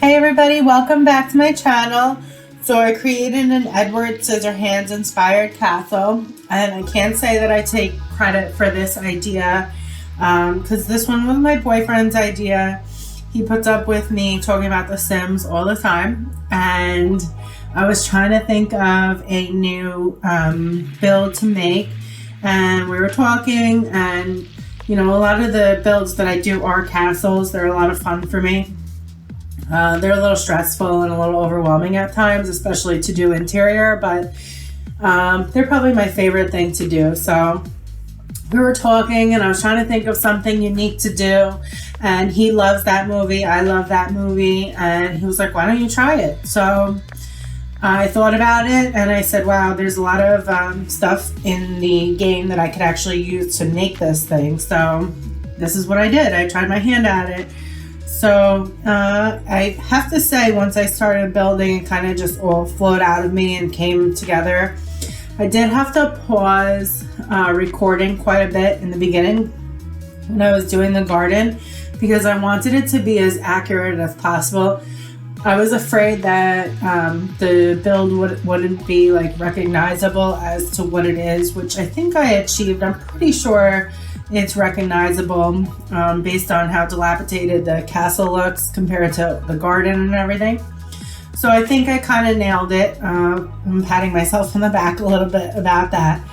Hey everybody, welcome back to my channel. So I created an Edward Scissorhands inspired castle, and I can't say that I take credit for this idea because this one was my boyfriend's idea. He puts up with me talking about The Sims all the time, and I was trying to think of a new build to make, and we were talking, and you know, a lot of the builds that I do are castles. They're a lot of fun for me. They're a little stressful and a little overwhelming at times, especially to do interior, but they're probably my favorite thing to do. So we were talking and I was trying to think of something unique to do, and he loves that movie. I love that movie, and he was like, why don't you try it? So I thought about it and I said, wow, there's a lot of stuff in the game that I could actually use to make this thing. So this is what I did. I tried my hand at it. So I have to say, once I started building, it kind of just all flowed out of me and came together. I did have to pause recording quite a bit in the beginning when I was doing the garden because I wanted it to be as accurate as possible. I was afraid that the build wouldn't be like recognizable as to what it is, which I think I achieved. I'm pretty sure it's recognizable based on how dilapidated the castle looks compared to the garden and everything. So I think I kind of nailed it. I'm patting myself on the back a little bit about that.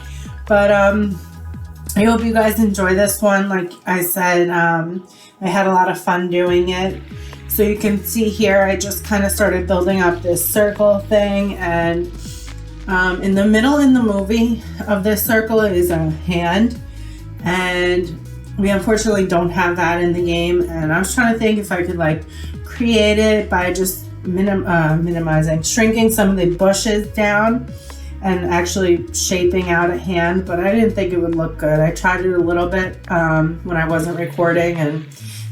But I hope you guys enjoy this one. Like I said, I had a lot of fun doing it. So you can see here, I just kind of started building up this circle thing, and in the middle in the movie of this circle is a hand, and we unfortunately don't have that in the game. And I was trying to think if I could like create it by just shrinking some of the bushes down and actually shaping out a hand, but I didn't think it would look good. I tried it a little bit when I wasn't recording, and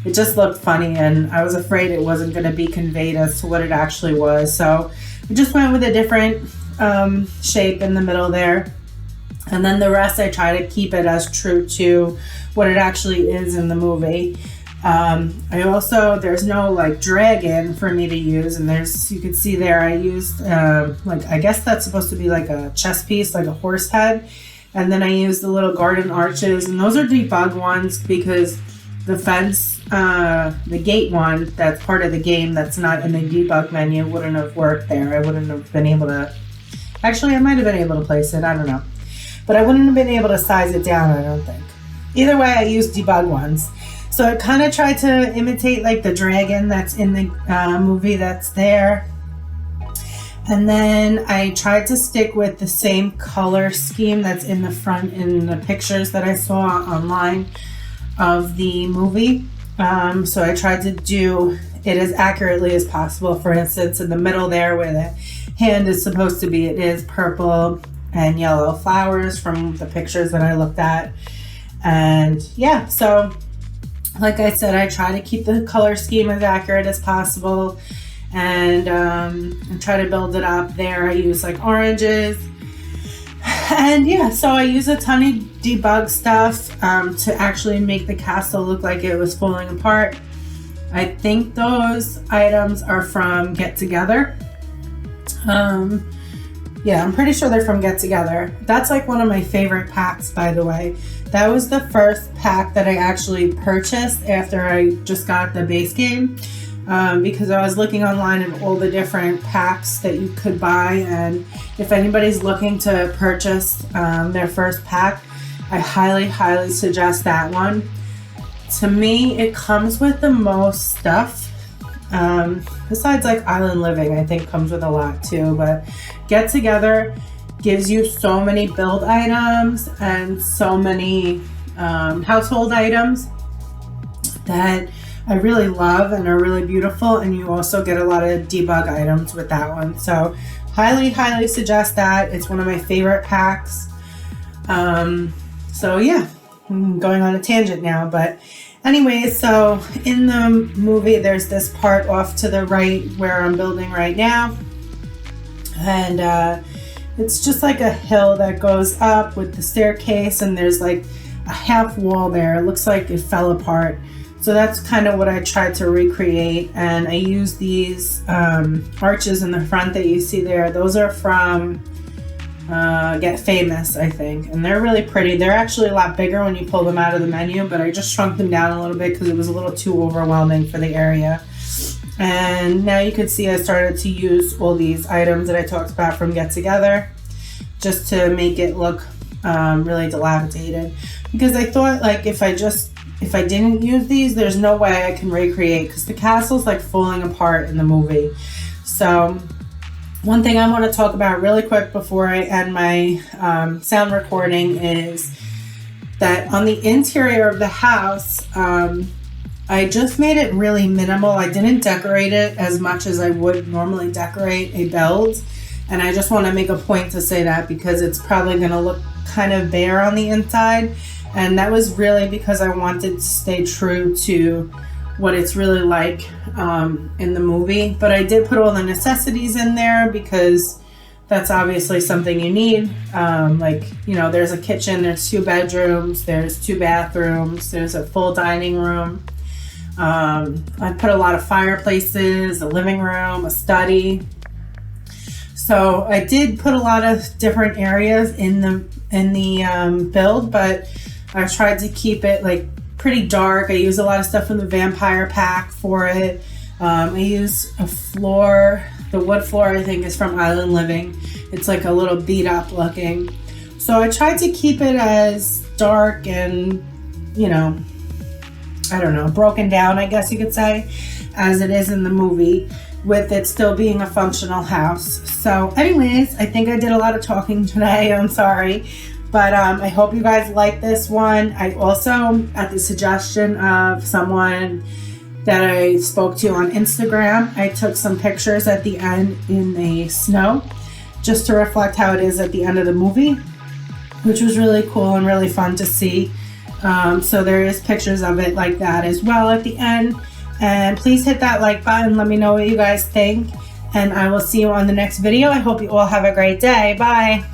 it just looked funny, and I was afraid it wasn't going to be conveyed as to what it actually was. So I just went with a different shape in the middle there. And then the rest, I try to keep it as true to what it actually is in the movie. There's no like dragon for me to use, and you can see there I used I guess that's supposed to be like a chess piece, like a horse head. And then I used the little garden arches, and those are debug ones because the fence, the gate one that's part of the game that's not in the debug menu wouldn't have worked there. I wouldn't have been able to, actually I might have been able to place it, I don't know. But I wouldn't have been able to size it down, I don't think. Either way, I used debug ones. So I kind of tried to imitate like the dragon that's in the movie that's there. And then I tried to stick with the same color scheme that's in the front in the pictures that I saw online of the movie. So I tried to do it as accurately as possible. For instance, in the middle there where the hand is supposed to be, it is purple and yellow flowers from the pictures that I looked at. And yeah, so like I said, I try to keep the color scheme as accurate as possible, and try to build it up there. I use like oranges, and yeah, so I use a ton of debug stuff to actually make the castle look like it was falling apart. I think those items are from Get Together. Yeah, I'm pretty sure they're from Get Together. That's like one of my favorite packs, by the way. That was the first pack that I actually purchased after I just got the base game, because I was looking online at all the different packs that you could buy, and if anybody's looking to purchase their first pack, I highly suggest that one. To me, it comes with the most stuff. Besides like Island Living, I think comes with a lot too, but Get Together gives you so many build items and so many household items that I really love and are really beautiful, and you also get a lot of debug items with that one. So highly suggest that. It's one of my favorite packs. So yeah, I'm going on a tangent now, but anyways, so in the movie there's this part off to the right where I'm building right now, and it's just like a hill that goes up with the staircase, and there's like a half wall there. It looks like it fell apart. So that's kind of what I tried to recreate. And I use these arches in the front that you see there. Those are from Get Famous, I think. And they're really pretty. They're actually a lot bigger when you pull them out of the menu, but I just shrunk them down a little bit because it was a little too overwhelming for the area. And now you can see I started to use all these items that I talked about from Get Together just to make it look really dilapidated. Because I thought, like, if I didn't use these, there's no way I can recreate, because the castle's like falling apart in the movie. So one thing I want to talk about really quick before I end my sound recording is that on the interior of the house, I just made it really minimal. I didn't decorate it as much as I would normally decorate a build. And I just want to make a point to say that, because it's probably going to look kind of bare on the inside. And that was really because I wanted to stay true to what it's really like in the movie. But I did put all the necessities in there because that's obviously something you need. Like, you know, there's a kitchen, there's 2 bedrooms, there's 2 bathrooms, there's a full dining room. I put a lot of fireplaces, a living room, a study. So I did put a lot of different areas in the build, but I tried to keep it like pretty dark. I used a lot of stuff from the Vampire Pack for it. I use a floor. The wood floor, I think, is from Island Living. It's like a little beat up looking. So I tried to keep it as dark and, you know, I don't know, broken down, I guess you could say, as it is in the movie, with it still being a functional house. So anyways, I think I did a lot of talking today. I'm sorry. But I hope you guys like this one. I also, at the suggestion of someone that I spoke to on Instagram, I took some pictures at the end in the snow just to reflect how it is at the end of the movie, which was really cool and really fun to see. So there is pictures of it like that as well at the end. And please hit that like button. Let me know what you guys think. And I will see you on the next video. I hope you all have a great day. Bye.